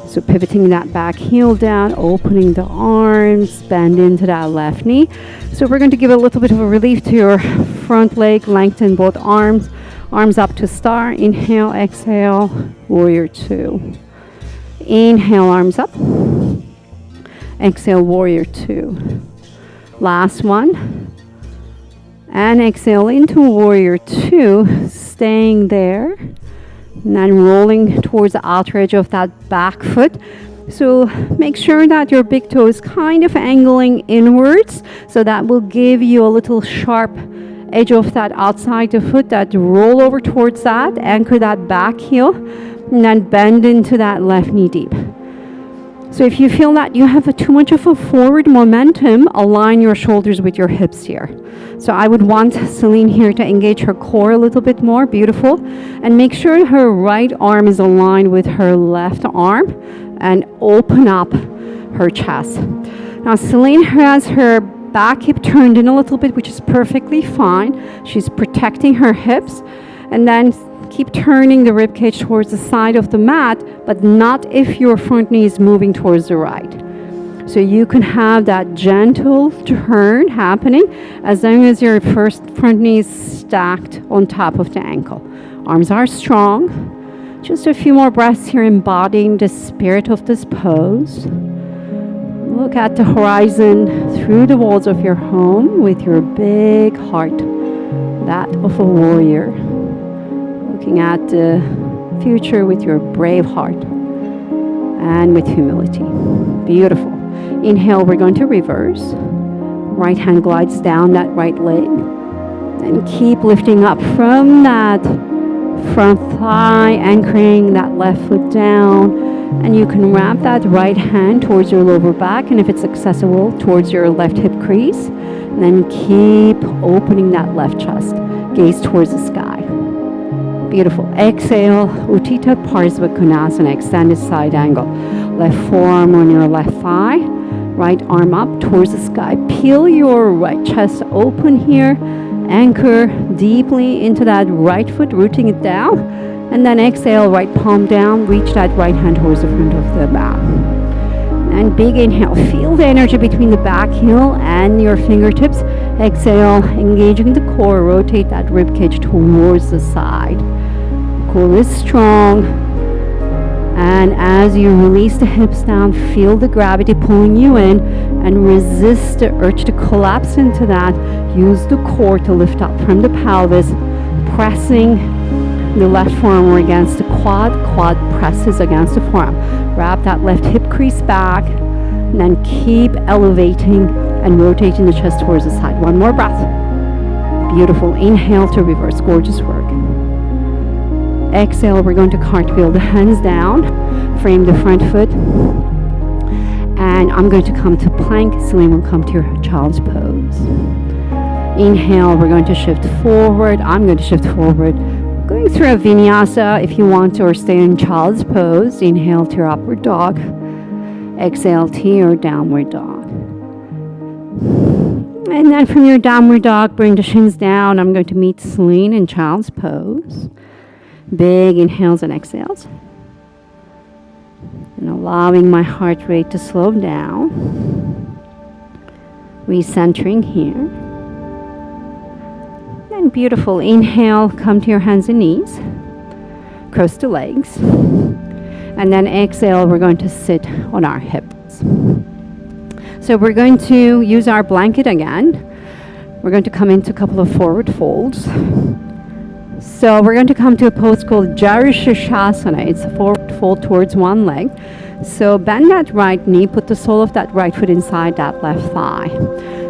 So pivoting that back heel down, opening the arms, bend into that left knee. So we're going to give a little bit of a relief to your front leg, lengthen both arms. Arms up to star, inhale, exhale, warrior two. Inhale, arms up. Exhale, warrior two. Last one. And exhale into warrior two, staying there. And then rolling towards the outer edge of that back foot. So make sure that your big toe is kind of angling inwards. So that will give you a little sharp edge of that outside the foot, that roll over towards that, anchor that back heel, and then bend into that left knee deep. So if you feel that you have too much of a forward momentum, align your shoulders with your hips here. So I would want Celine here to engage her core a little bit more, beautiful, and make sure her right arm is aligned with her left arm and open up her chest. Now Celine has her back hip turned in a little bit, which is perfectly fine. She's protecting her hips, and then keep turning the rib cage towards the side of the mat, but not if your front knee is moving towards the right. So you can have that gentle turn happening as long as your front knee is stacked on top of the ankle. Arms are strong. Just a few more breaths here, embodying the spirit of this pose. Look at the horizon through the walls of your home with your big heart, that of a warrior. Looking at the future with your brave heart and with humility. Beautiful. Inhale, we're going to reverse. Right hand glides down that right leg. And keep lifting up from that front thigh, anchoring that left foot down. And you can wrap that right hand towards your lower back, and if it's accessible, towards your left hip crease. And then keep opening that left chest. Gaze towards the sky. Beautiful. Exhale, Utthita Parsvakonasana, extended side angle. Left forearm on your left thigh, right arm up towards the sky. Peel your right chest open here. Anchor deeply into that right foot, rooting it down. And then exhale, right palm down, reach that right hand towards the front of the mat. And big inhale, feel the energy between the back heel and your fingertips. Exhale, engaging the core, rotate that rib cage towards the side. Core is strong. And as you release the hips down, feel the gravity pulling you in and resist the urge to collapse into that. Use the core to lift up from the pelvis, pressing the left forearm against the quad presses against the forearm. Wrap that left hip crease back, and then keep elevating and rotating the chest towards the side. One more breath. Beautiful. Inhale to reverse. Gorgeous work. Exhale, we're going to cartwheel the hands down, frame the front foot, and I'm going to come to plank. Celine will come to your child's pose. Inhale, we're going to shift forward. I'm going to shift forward. Going through a vinyasa if you want to, or stay in child's pose. Inhale to your upward dog. Exhale to your downward dog. And then from your downward dog, bring the shins down. I'm going to meet Celine in child's pose. Big inhales and exhales. And allowing my heart rate to slow down. Recentering here. And beautiful. Inhale, come to your hands and knees. Cross the legs. And then exhale, we're going to sit on our hips. So we're going to use our blanket again. We're going to come into a couple of forward folds. So we're going to come to a pose called Jarishashasana. It's a forward fold towards one leg. So bend that right knee, put the sole of that right foot inside that left thigh.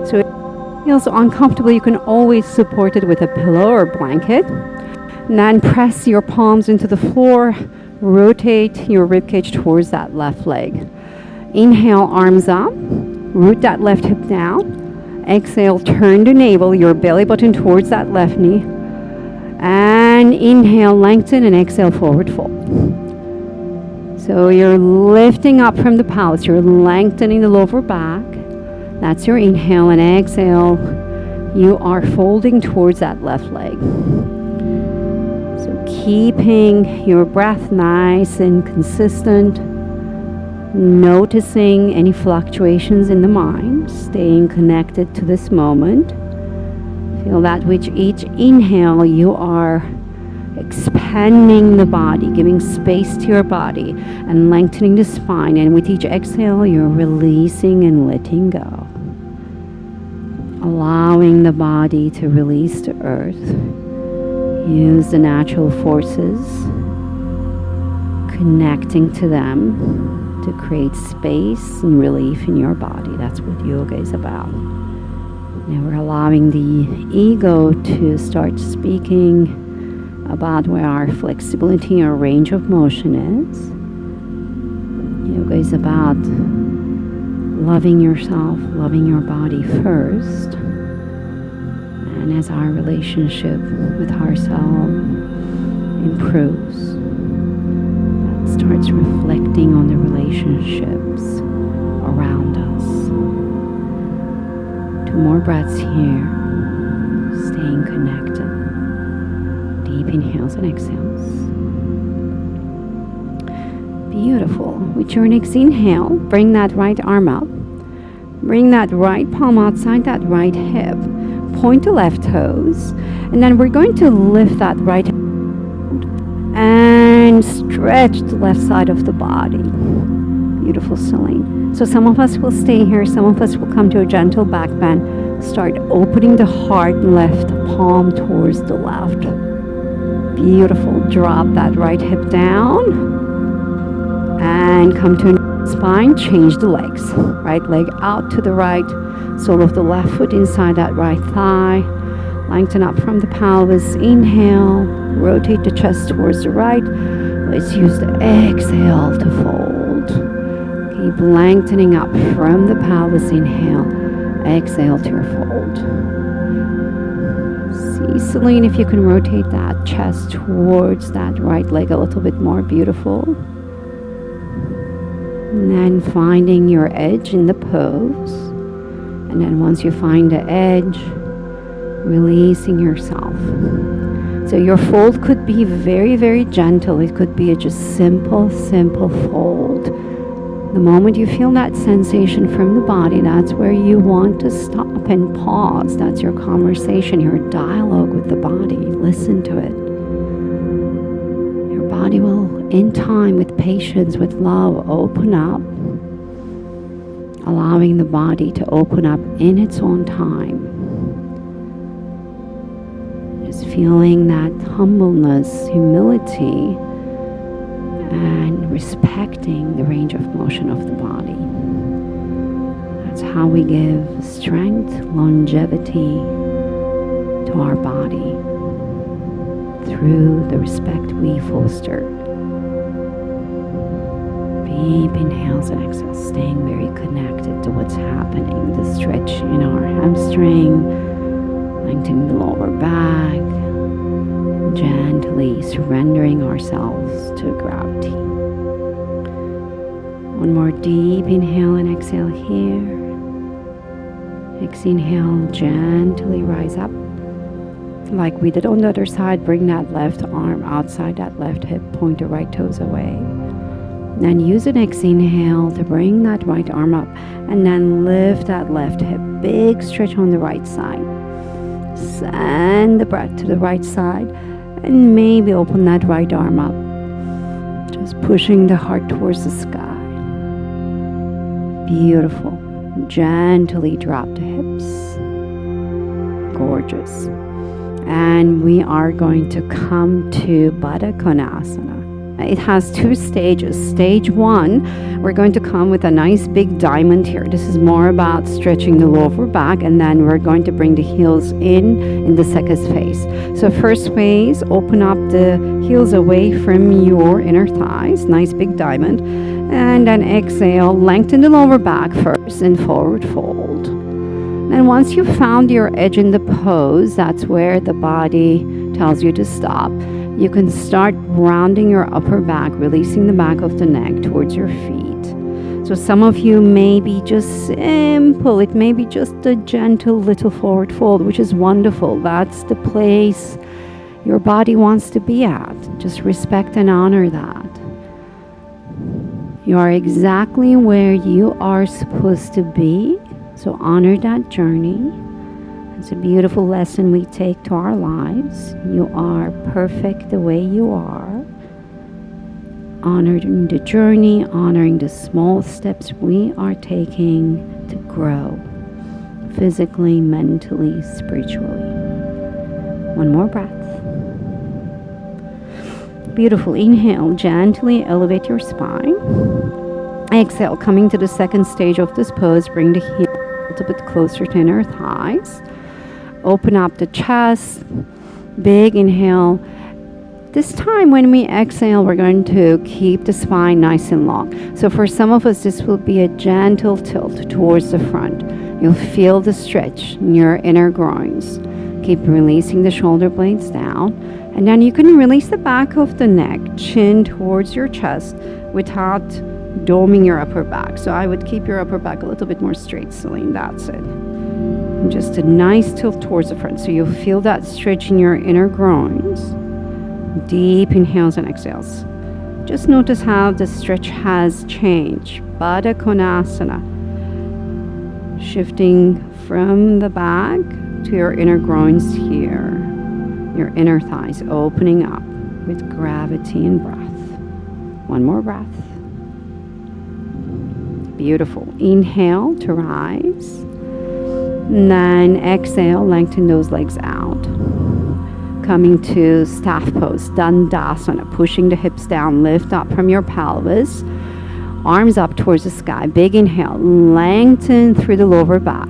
So if it feels uncomfortable, you can always support it with a pillow or blanket. And then press your palms into the floor, rotate your ribcage towards that left leg. Inhale, arms up, root that left hip down. Exhale, turn the navel, your belly button towards that left knee. And inhale, lengthen, and exhale, forward fold. So you're lifting up from the pelvis, you're lengthening the lower back. That's your inhale, and exhale, you are folding towards that left leg. So keeping your breath nice and consistent, noticing any fluctuations in the mind, staying connected to this moment. Feel that with each inhale, you are expanding the body, giving space to your body and lengthening the spine. And with each exhale, you're releasing and letting go. Allowing the body to release to earth. Use the natural forces, connecting to them to create space and relief in your body. That's what yoga is about. Now we're allowing the ego to start speaking about where our flexibility or range of motion is. Yoga is about loving yourself, loving your body first. And as our relationship with ourselves improves, that starts reflecting on the relationships around us. 2 more breaths here, staying connected. Deep inhales and exhales. Beautiful. With your next inhale, bring that right arm up. Bring that right palm outside that right hip. Point the left toes. And then we're going to lift that right hand and stretch the left side of the body. Beautiful, Celine. So some of us will stay here. Some of us will come to a gentle back bend. Start opening the heart, left palm towards the left. Beautiful. Drop that right hip down. And come to spine, change the legs. Right leg out to the right, sole of the left foot inside that right thigh. Lengthen up from the pelvis. Inhale, rotate the chest towards the right. Let's use the exhale to fold. Keep lengthening up from the pelvis. Inhale, exhale to your fold. See, Celine, if you can rotate that chest towards that right leg a little bit more. Beautiful. And then finding your edge in the pose. And then once you find the edge, releasing yourself. So your fold could be very, very gentle. It could be a just simple fold. The moment you feel that sensation from the body, that's where you want to stop and pause. That's your conversation, your dialogue with the body. Listen to it. Your body will, in time, with patience, with love, open up, allowing the body to open up in its own time. Just feeling that humbleness, humility, and respecting the range of motion of the body. That's how we give strength, longevity to our body through the respect we foster. Deep inhales and exhales, staying very connected to what's happening. The stretch in our hamstring, lengthening the lower back, gently surrendering ourselves to gravity. One more deep inhale and exhale here. Exhale, gently rise up. Like we did on the other side, bring that left arm outside that left hip, point the right toes away. Then use an exhale to bring that right arm up and then lift that left hip. Big stretch on the right side. Send the breath to the right side and maybe open that right arm up. Just pushing the heart towards the sky. Beautiful. Gently drop the hips. Gorgeous. And we are going to come to Baddha Konasana. It has 2 stages. Stage 1, we're going to come with a nice big diamond here. This is more about stretching the lower back, and then we're going to bring the heels in the second phase. So first phase, open up the heels away from your inner thighs, nice big diamond, and then exhale, lengthen the lower back first and forward fold. And once you've found your edge in the pose, that's where the body tells you to stop. You can start rounding your upper back, releasing the back of the neck towards your feet. So some of you may be just simple. It may be just a gentle little forward fold, which is wonderful. That's the place your body wants to be at. Just respect and honor that. You are exactly where you are supposed to be. So honor that journey. It's a beautiful lesson we take to our lives. You are perfect the way you are. Honoring the journey, honoring the small steps we are taking to grow physically, mentally, spiritually. One more breath. Beautiful. Inhale, gently elevate your spine. Exhale, coming to the second stage of this pose, bring the heel a little bit closer to inner thighs. Open up the chest. Big inhale. This time when we exhale, we're going to keep the spine nice and long. So for some of us, this will be a gentle tilt towards the front. You'll feel the stretch in your inner groins. Keep releasing the shoulder blades down. And then you can release the back of the neck, chin towards your chest without doming your upper back. So I would keep your upper back a little bit more straight, Celine. That's it. And just a nice tilt towards the front. So you'll feel that stretch in your inner groins. Deep inhales and exhales. Just notice how the stretch has changed. Baddha Konasana. Shifting from the back to your inner groins here. Your inner thighs opening up with gravity and breath. One more breath. Beautiful. Inhale to rise. And then exhale, lengthen those legs out. Coming to staff pose, Dandasana, pushing the hips down, lift up from your pelvis. Arms up towards the sky. Big inhale, lengthen through the lower back.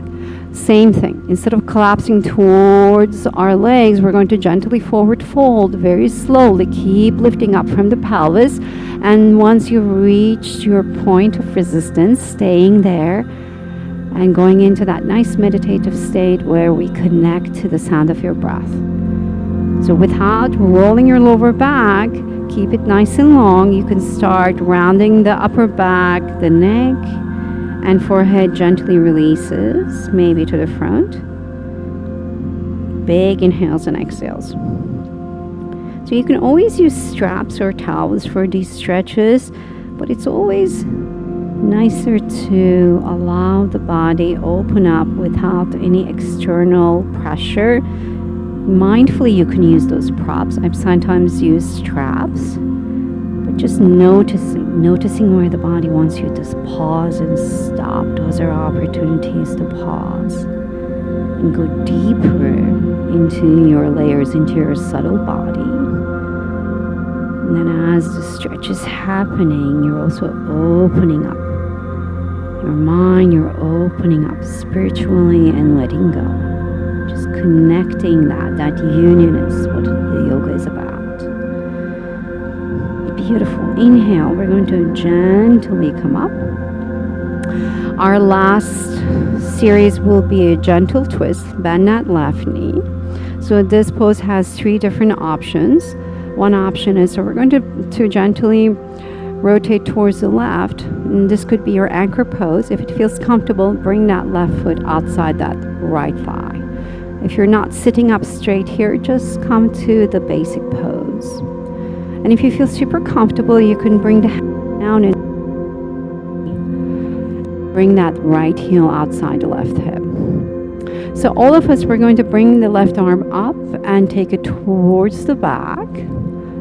Same thing. Instead of collapsing towards our legs, we're going to gently forward fold very slowly. Keep lifting up from the pelvis. And once you've reached your point of resistance, staying there and going into that nice meditative state where we connect to the sound of your breath. So without rolling your lower back, keep it nice and long. You can start rounding the upper back, the neck, and forehead gently releases, maybe to the front. Big inhales and exhales. So you can always use straps or towels for these stretches, but it's always nicer to allow the body open up without any external pressure. Mindfully, you can use those props. I've sometimes used straps, but just noticing where the body wants you to pause and stop. Those are opportunities to pause and go deeper into your layers, into your subtle body. And then as the stretch is happening, you're also opening up your mind, you're opening up spiritually and letting go. Just connecting that union is what the yoga is about. Beautiful. Inhale. We're going to gently come up. Our last series will be a gentle twist. Bend that left knee. So this pose has 3 different options. One option is, so we're going to gently rotate towards the left. And this could be your anchor pose. If it feels comfortable, bring that left foot outside that right thigh. If you're not sitting up straight here, just come to the basic pose. And if you feel super comfortable, you can bring the hand down and bring that right heel outside the left hip. So all of us, we're going to bring the left arm up and take it towards the back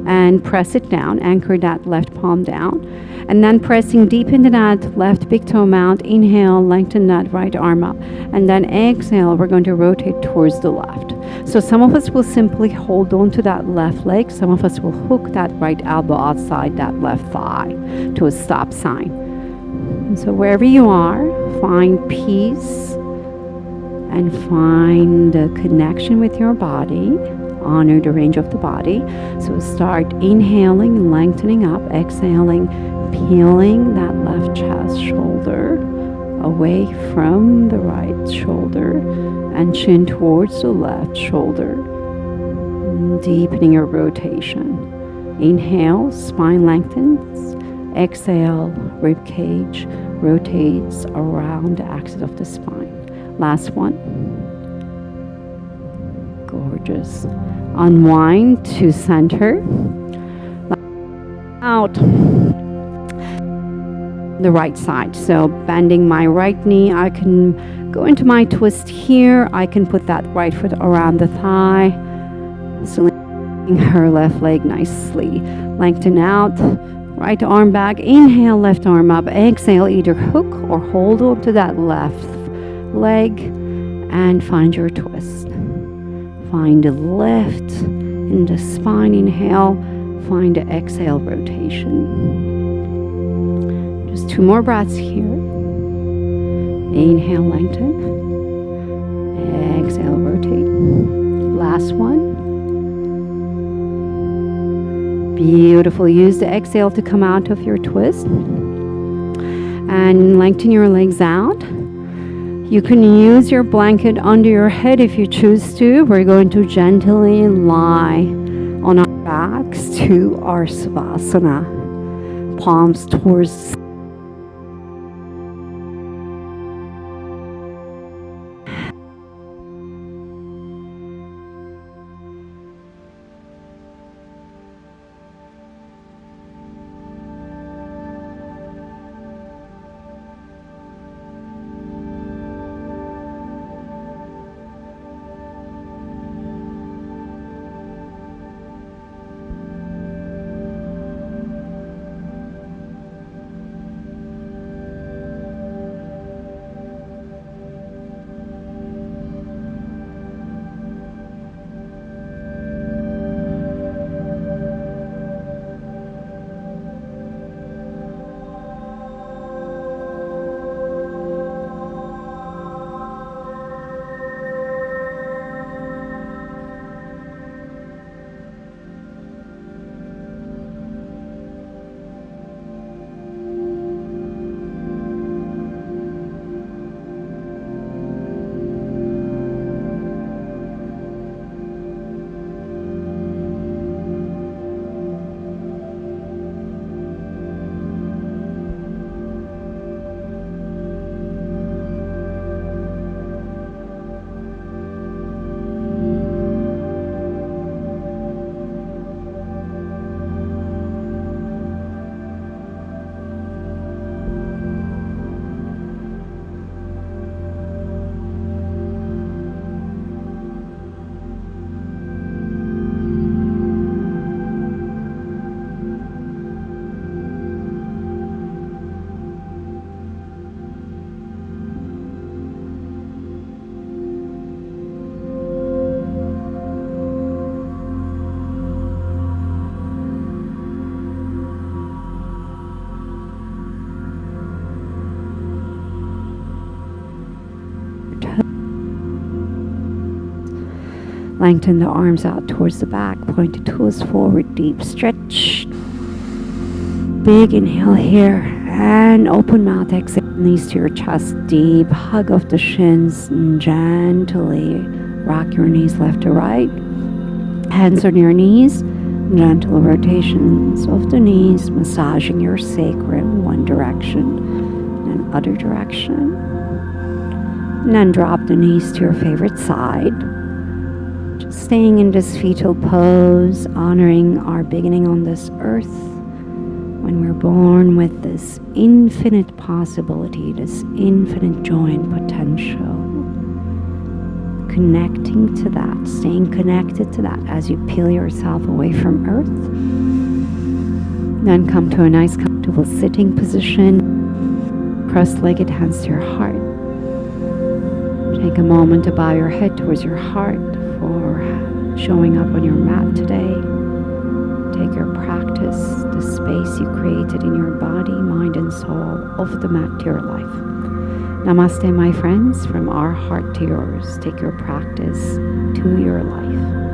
and press it down, anchor that left palm down. And then pressing deep into that left big toe mount, inhale, lengthen that right arm up. And then exhale, we're going to rotate towards the left. So some of us will simply hold on to that left leg. Some of us will hook that right elbow outside that left thigh to a stop sign. And so wherever you are, find peace and find the connection with your body. Honor the range of the body. So start inhaling, lengthening up, exhaling, peeling that left chest shoulder away from the right shoulder and chin towards the left shoulder, deepening your rotation. Inhale, spine lengthens. Exhale, rib cage rotates around the axis of the spine. Last one. Gorgeous. Unwind to center. Out the right side. So bending my right knee, I can go into my twist here. I can put that right foot around the thigh. Slinging her left leg nicely. Lengthen out. Right arm back. Inhale, left arm up. Exhale, either hook or hold on to that left leg and find your twist. Find the lift in the spine. Inhale. Find the exhale rotation. Just 2 more breaths here. Inhale, lengthen. Exhale, rotate. Last one. Beautiful. Use the exhale to come out of your twist. And lengthen your legs out. You can use your blanket under your head if you choose to. We're going to gently lie on our backs to our Savasana. Palms towards lengthen the arms out towards the back, pointed toes forward, deep stretch. Big inhale here, and open mouth, exhale, knees to your chest, deep hug of the shins, and gently rock your knees left to right. Hands on your knees, gentle rotations of the knees, massaging your sacrum one direction and other direction. And then drop the knees to your favorite side. Just staying in this fetal pose, honoring our beginning on this earth, when we're born with this infinite possibility, this infinite joy and potential. Connecting to that, staying connected to that as you peel yourself away from earth. Then come to a nice comfortable sitting position, cross-legged, hands to your heart. Take a moment to bow your head towards your heart for showing up on your mat today. Take your practice, the space you created in your body, mind, and soul, off the mat to your life. Namaste, my friends, from our heart to yours. Take your practice to your life.